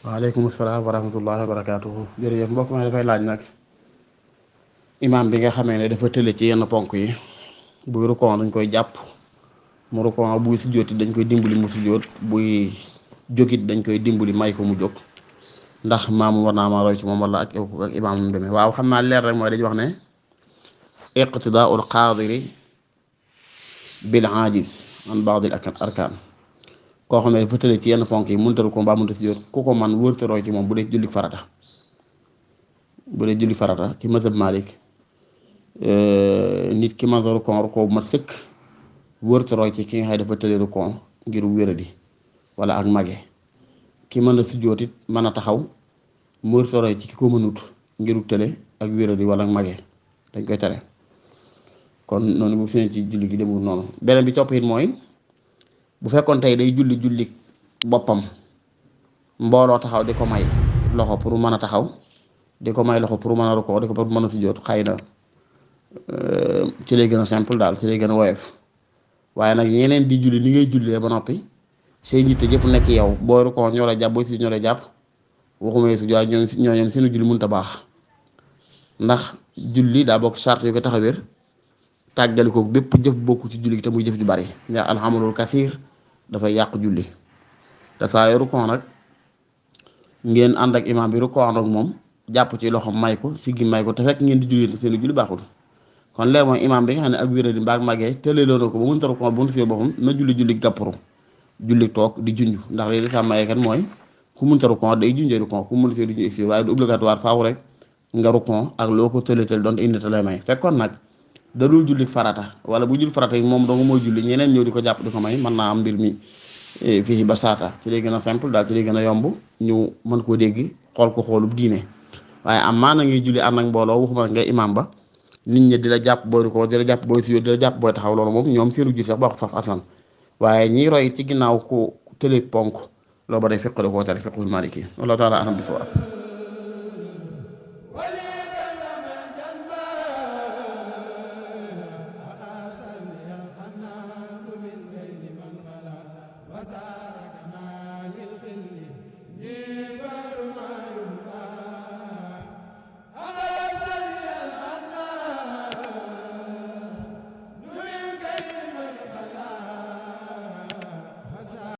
waaleykum salaam wa rahmatullahi wa barakaatuhu. jërëjëf mbokk mi dafay laaj nag imaam bi nga xamee ne dafa tële ci yenn ponk yi buy rukkoo dañ koy jàpp mu rukkoo, buy sujjóot dañ koy dimbali mu sujjóot, buy jógit dañ koy dimbali may ko mu jóg, ndax maamu war naa ma roy ci moom wala ak imaam mu demee. waaw xam naa leer rek mooy dañuy wax ne iqtidaa'ul qaadiri bil aajiz an ba'dil arkaan. koo xam ne dafa tële ci yenn ponk yi mënta rukkoo mbaa mënta sujjóot, ku ko man wërta roy ci moom bu dee julli farata. bu dee julli farata ci mazhab Malik nit ki mën a rukkoo bu mat sëkk wërta roy ci ki nga xam ne dafa tële rukkoo ngir wéradi wala ak mage. ki mën a sujjóot it mën a taxaw mu wërta roy ci ki ko mënut ngiru tële ak wéradi wala ak mage, dañ koy tere. kon noonu bu seen ci julli gi demul noonu. beneen bi topp it mooy bu fekkoon tey day julli boppam mbooloo taxaw di ko may loxo pour mën a taxaw, di ko may loxo pour mën a rukkoo, di ko pour mën a sujjóot, xëy na ci lay gën a simple daal, ci lay gën a woyof. waaye nag ñeneen di julli li ngay jullee ba noppi say njiite yëpp nekk yow, booy rukkoo ñoo la jàpp, booy sujjóot ñoo la jàpp, waxumee sujjóot ñoom seenu julli mënut a baax. ndax julli daa bokk charte yu ko tax a wér, tàggali ko bépp jëf bokku ci julli gi te muy jëf ju bari, ndax alxamalul kasiir dafay yàq julli. te saa yu rukkoo nag ngeen ànd ak imaam bi rukkoo ànd ak moom jàpp ci loxo may ko siggi may ko te fekk ngeen di julli seen julli baaxul. kon leer mooy imaam bi nga xam ne ak wéra di mbaag màggee tëleeloo na ko ba mënta rukkoo ba mënta sujjóot boppam na julli gàppuru, julli toog di junj, ndax léegi lislaam mayee kat mooy ku mënta rukkoo day junjee rukkoo, ku mënta sujjóot di junj waaye du obligatoire faaw rek nga rukkoo ak loo ko tële doon indi te lay may. fekkoon nag da dul julli farata wala bu julli farata yi moom dong mooy julli, ñeneen ñëw di ko jàpp di ko may, mën naa am mbir mi fii ba saata ci lay gën a simple daal, ci lay gën a yomb ñu mën koo dégg xool ko xoolub diine. waaye am maa na ngay julli ànd ak mbooloo, waxuma ngay imaam ba nit ñi di la jàpp booy rukkoo, di la jàpp booy sujjóot, di la jàpp booy taxaw, loolu moom ñoom seenu julli sax baaxut faf aslan. waaye ñiy roy ci ginnaaw ku tële ponk loolu ba day fiqh da koo tere, fiqhul maliki wallahu taala alam bisawab.